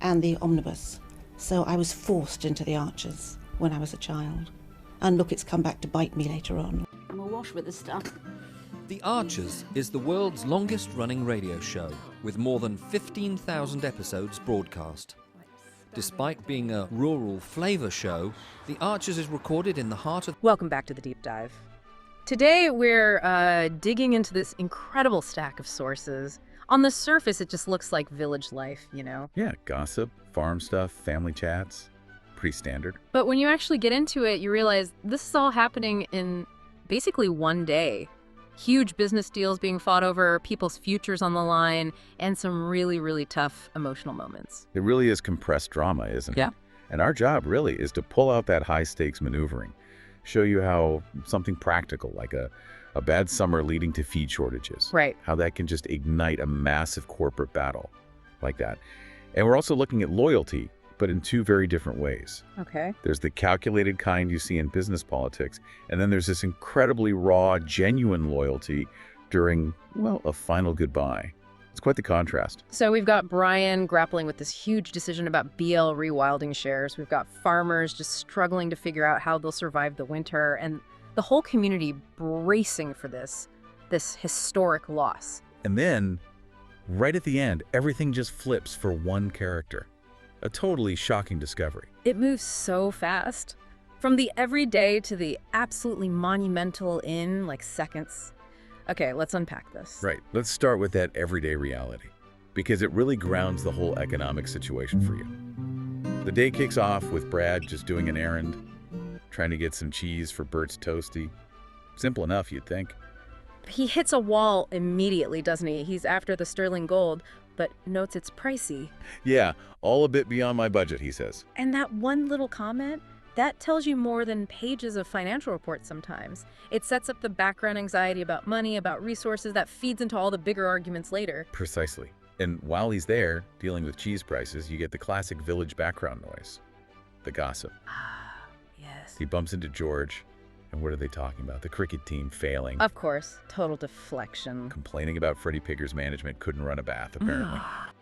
and the omnibus. So I was forced into the Archers when I was a child. And look, it's come back to bite me later on. I'm awash with this stuff. The Archers is the world's longest-running radio show, with more than 15,000 episodes broadcast. Despite being a rural flavour show, The Archers is recorded in the heart of... Welcome back to The Deep Dive. Today we're digging into this incredible stack of sources. On the surface, it just looks like village life, you know? Yeah, gossip, farm stuff, family chats. Pretty standard. But when you actually get into it, you realize this is all happening in basically one day. Huge business deals being fought over, people's futures on the line, and some really, really tough emotional moments. It really is compressed drama, isn't it? Yeah. And our job really is to pull out that high-stakes maneuvering, show you how something practical, like a bad summer leading to feed shortages. Right. How that can just ignite a massive corporate battle like that. And we're also looking at loyalty, but in two very different ways. Okay. There's the calculated kind you see in business politics, and then there's this incredibly raw, genuine loyalty during, well, a final goodbye. It's quite the contrast. So we've got Brian grappling with this huge decision about BL rewilding shares. We've got farmers just struggling to figure out how they'll survive the winter, and the whole community bracing for this historic loss. And then, right at the end, everything just flips for one character. A totally shocking discovery. It moves so fast. From the everyday to the absolutely monumental in, like, seconds. Okay, let's unpack this. Right. Let's start with that everyday reality, because it really grounds the whole economic situation for you. The day kicks off with Brad just doing an errand, trying to get some cheese for Bert's toastie. Simple enough, you'd think. He hits a wall immediately, doesn't he? He's after the sterling gold, but notes it's pricey. Yeah, all a bit beyond my budget, he says. And that one little comment, that tells you more than pages of financial reports sometimes. It sets up the background anxiety about money, about resources, that feeds into all the bigger arguments later. Precisely. And while he's there, dealing with cheese prices, you get the classic village background noise. The gossip. Ah, yes. He bumps into George, and what are they talking about? The cricket team failing. Of course. Total deflection. Complaining about Freddie Pigger's management couldn't run a bath, apparently.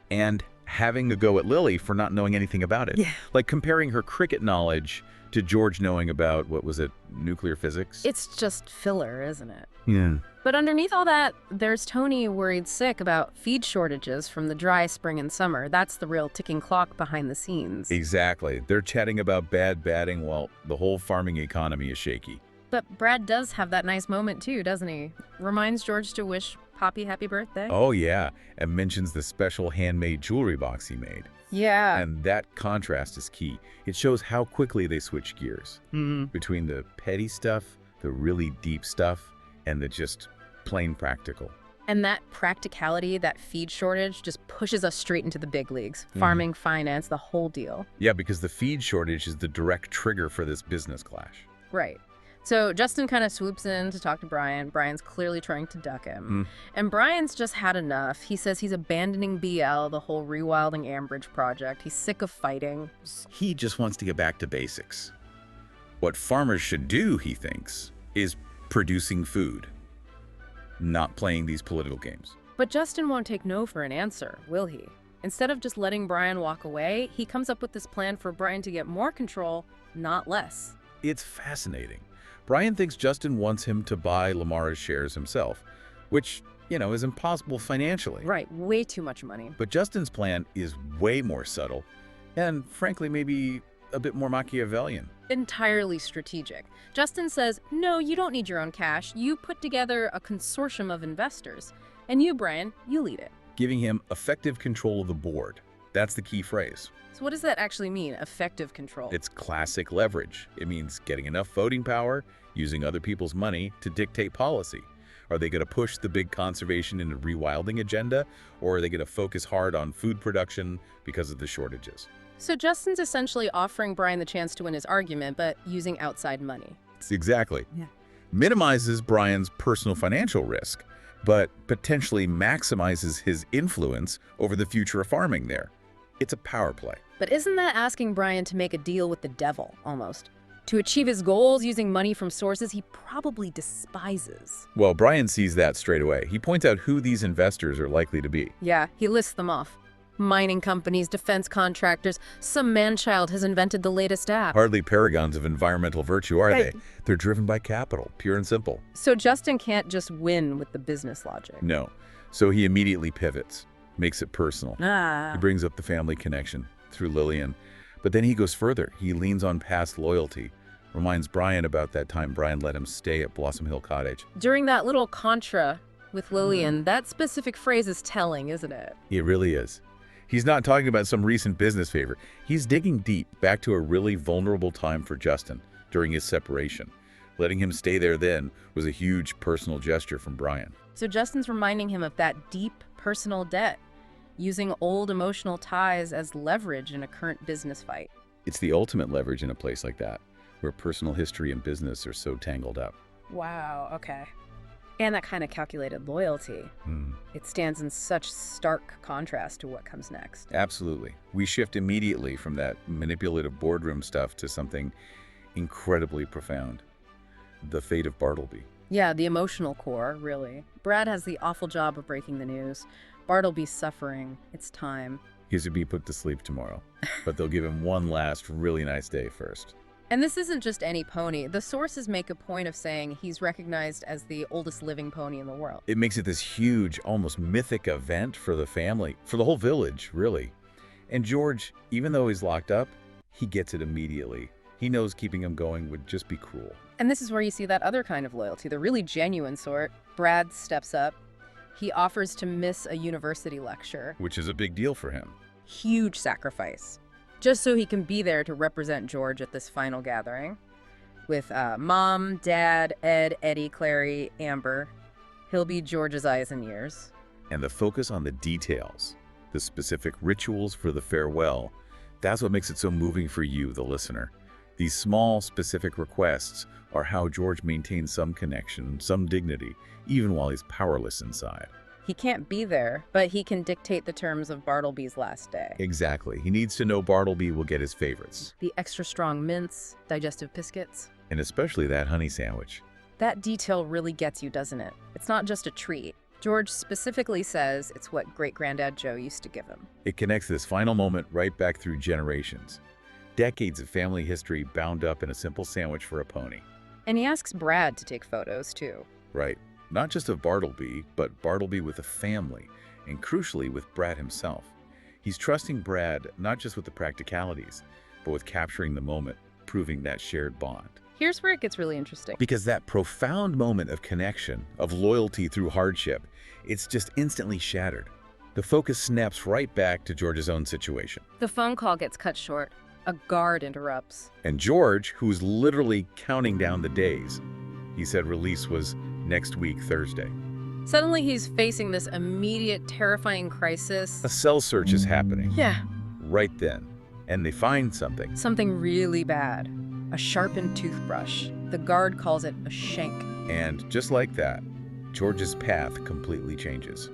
And having a go at Lily for not knowing anything about it. Yeah. Like comparing her cricket knowledge to George knowing about, what was it, nuclear physics? It's just filler, isn't it? Yeah. But underneath all that, there's Tony worried sick about feed shortages from the dry spring and summer. That's the real ticking clock behind the scenes. Exactly. They're chatting about bad batting while the whole farming economy is shaky. But Brad does have that nice moment too, doesn't he? Reminds George to wish Poppy happy birthday. Oh, yeah. And mentions the special handmade jewelry box he made. Yeah. And that contrast is key. It shows how quickly they switch gears between the petty stuff, the really deep stuff, and the just plain practical. And that practicality, that feed shortage, just pushes us straight into the big leagues. Farming, finance, the whole deal. Yeah, because the feed shortage is the direct trigger for this business clash. Right. So Justin kind of swoops in to talk to Brian. Brian's clearly trying to duck him. And Brian's just had enough. He says he's abandoning BL, the whole rewilding Ambridge project. He's sick of fighting. He just wants to get back to basics. What farmers should do, he thinks, is producing food, not playing these political games. But Justin won't take no for an answer, will he? Instead of just letting Brian walk away, he comes up with this plan for Brian to get more control, not less. It's fascinating. Brian thinks Justin wants him to buy Lamara's shares himself, which, you know, is impossible financially. Right, way too much money. But Justin's plan is way more subtle and, frankly, maybe a bit more Machiavellian. Entirely strategic. Justin says, no, you don't need your own cash. You put together a consortium of investors. And you, Brian, you lead it. Giving him effective control of the board. That's the key phrase. So what does that actually mean, effective control? It's classic leverage. It means getting enough voting power, using other people's money to dictate policy. Are they going to push the big conservation and rewilding agenda, or are they going to focus hard on food production because of the shortages? So Justin's essentially offering Brian the chance to win his argument, but using outside money. Exactly. Yeah. Minimizes Brian's personal financial risk, but potentially maximizes his influence over the future of farming there. It's a power play. But isn't that asking Brian to make a deal with the devil, almost? To achieve his goals using money from sources he probably despises. Well, Brian sees that straight away. He points out who these investors are likely to be. Yeah, he lists them off. Mining companies, defense contractors, some man-child has invented the latest app. Hardly paragons of environmental virtue, are they? They're driven by capital, pure and simple. So Justin can't just win with the business logic. No. So he immediately pivots, makes it personal. He brings up the family connection through Lillian. But then he goes further. He leans on past loyalty, reminds Brian about that time Brian let him stay at Blossom Hill Cottage. During that little contra with Lillian, that specific phrase is telling, isn't it? It really is. He's not talking about some recent business favor. He's digging deep back to a really vulnerable time for Justin during his separation. Letting him stay there then was a huge personal gesture from Brian. So Justin's reminding him of that deep personal debt, using old emotional ties as leverage in a current business fight. It's the ultimate leverage in a place like that, where personal history and business are so tangled up. Wow, okay. And that kind of calculated loyalty. It stands in such stark contrast to what comes next. Absolutely. We shift immediately from that manipulative boardroom stuff to something incredibly profound. The fate of Bartleby. Yeah, the emotional core, really. Brad has the awful job of breaking the news. Bartleby's suffering. It's time. He's to be put to sleep tomorrow, but they'll give him one last really nice day first. And this isn't just any pony. The sources make a point of saying he's recognized as the oldest living pony in the world. It makes it this huge, almost mythic event for the family, for the whole village, really. And George, even though he's locked up, he gets it immediately. He knows keeping him going would just be cruel. And this is where you see that other kind of loyalty, the really genuine sort. Brad steps up. He offers to miss a university lecture. Which is a big deal for him. Huge sacrifice. Just so he can be there to represent George at this final gathering. With Mom, Dad, Ed, Eddie, Clary, Amber. He'll be George's eyes and ears. And the focus on the details, the specific rituals for the farewell, that's what makes it so moving for you, the listener. These small, specific requests are how George maintains some connection, some dignity, even while he's powerless inside. He can't be there, but he can dictate the terms of Bartleby's last day. Exactly. He needs to know Bartleby will get his favorites. The extra strong mints, digestive biscuits. And especially that honey sandwich. That detail really gets you, doesn't it? It's not just a treat. George specifically says it's what great-granddad Joe used to give him. It connects this final moment right back through generations. Decades of family history bound up in a simple sandwich for a pony. And he asks Brad to take photos, too. Right. Not just of Bartleby, but Bartleby with a family, and crucially with Brad himself. He's trusting Brad not just with the practicalities, but with capturing the moment, proving that shared bond. Here's where it gets really interesting. Because that profound moment of connection, of loyalty through hardship, it's just instantly shattered. The focus snaps right back to George's own situation. The phone call gets cut short. A guard interrupts. And George, who's literally counting down the days, he said release was next week, Thursday. Suddenly he's facing this immediate, terrifying crisis. A cell search is happening. Yeah. Right then. And they find something. Something really bad. A sharpened toothbrush. The guard calls it a shank. And just like that, George's path completely changes.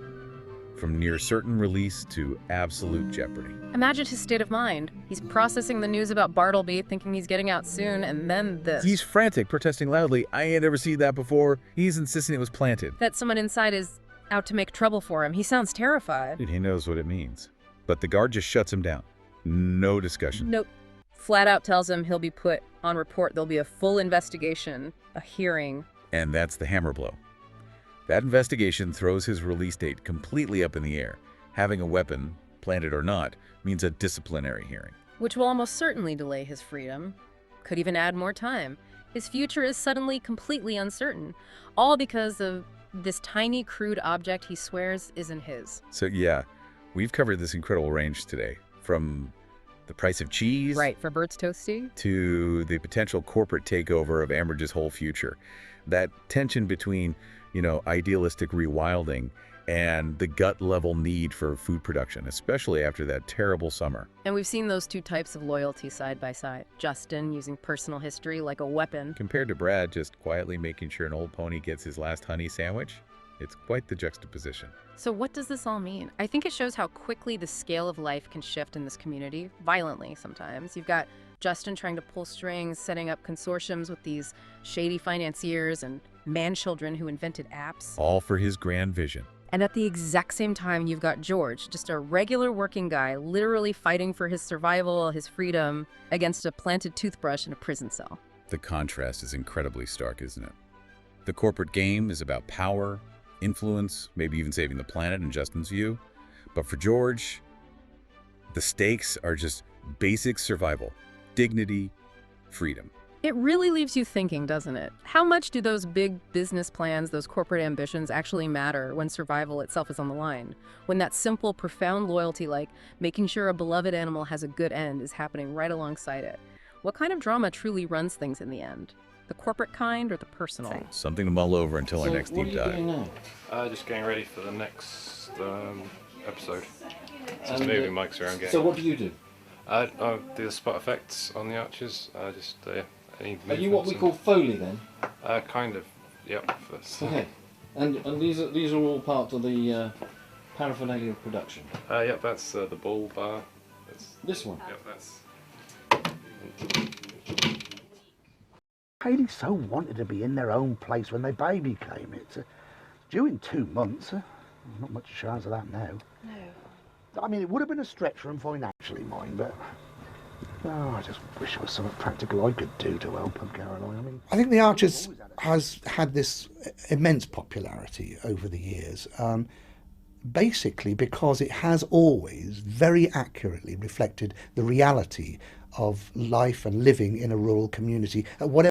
From near certain release to absolute jeopardy. Imagine his state of mind. He's processing the news about Bartleby, thinking he's getting out soon, and then this. He's frantic, protesting loudly. I ain't ever seen that before. He's insisting it was planted. That someone inside is out to make trouble for him. He sounds terrified. He knows what it means. But the guard just shuts him down. No discussion. Nope. Flat out tells him he'll be put on report. There'll be a full investigation, a hearing. And that's the hammer blow. That investigation throws his release date completely up in the air. Having a weapon, planted or not, means a disciplinary hearing. Which will almost certainly delay his freedom. Could even add more time. His future is suddenly completely uncertain. All because of this tiny, crude object he swears isn't his. So yeah, we've covered this incredible range today. From the price of cheese. Right, for Bert's toastie. To the potential corporate takeover of Ambridge's whole future. That tension between, idealistic rewilding and the gut-level need for food production, especially after that terrible summer. And we've seen those two types of loyalty side by side. Justin using personal history like a weapon. Compared to Brad just quietly making sure an old pony gets his last honey sandwich. It's quite the juxtaposition. So what does this all mean? I think it shows how quickly the scale of life can shift in this community, violently sometimes. You've got Justin trying to pull strings, setting up consortiums with these shady financiers and man-children who invented apps. All for his grand vision. And at the exact same time, you've got George, just a regular working guy, literally fighting for his survival, his freedom, against a planted toothbrush in a prison cell. The contrast is incredibly stark, isn't it? The corporate game is about power, influence, maybe even saving the planet in Justin's view. But for George, the stakes are just basic survival, dignity, freedom. It really leaves you thinking, doesn't it? How much do those big business plans, those corporate ambitions actually matter when survival itself is on the line? When that simple, profound loyalty, like making sure a beloved animal has a good end, is happening right alongside it? What kind of drama truly runs things in the end? The corporate kind or the personal? Something to mull over until our next deep What are you doing dive. now? Just getting ready for the next episode. Just moving mics around. So what do you do? I do the spot effects on the archers. Any Are you what we movements call Foley then? and- kind of. Yep. Okay. And these are all part of the paraphernalia of production. Yep. That's the ball bar. That's, This one. yep. That's. Haley so wanted to be in their own place when their baby came. It's due in 2 months. Not much chance of that now. No. I mean, it would have been a stretch for them financially, mind, but I just wish there was something practical I could do to help them, Caroline. I think The Archers has had this immense popularity over the years, basically because it has always very accurately reflected the reality of life and living in a rural community at whatever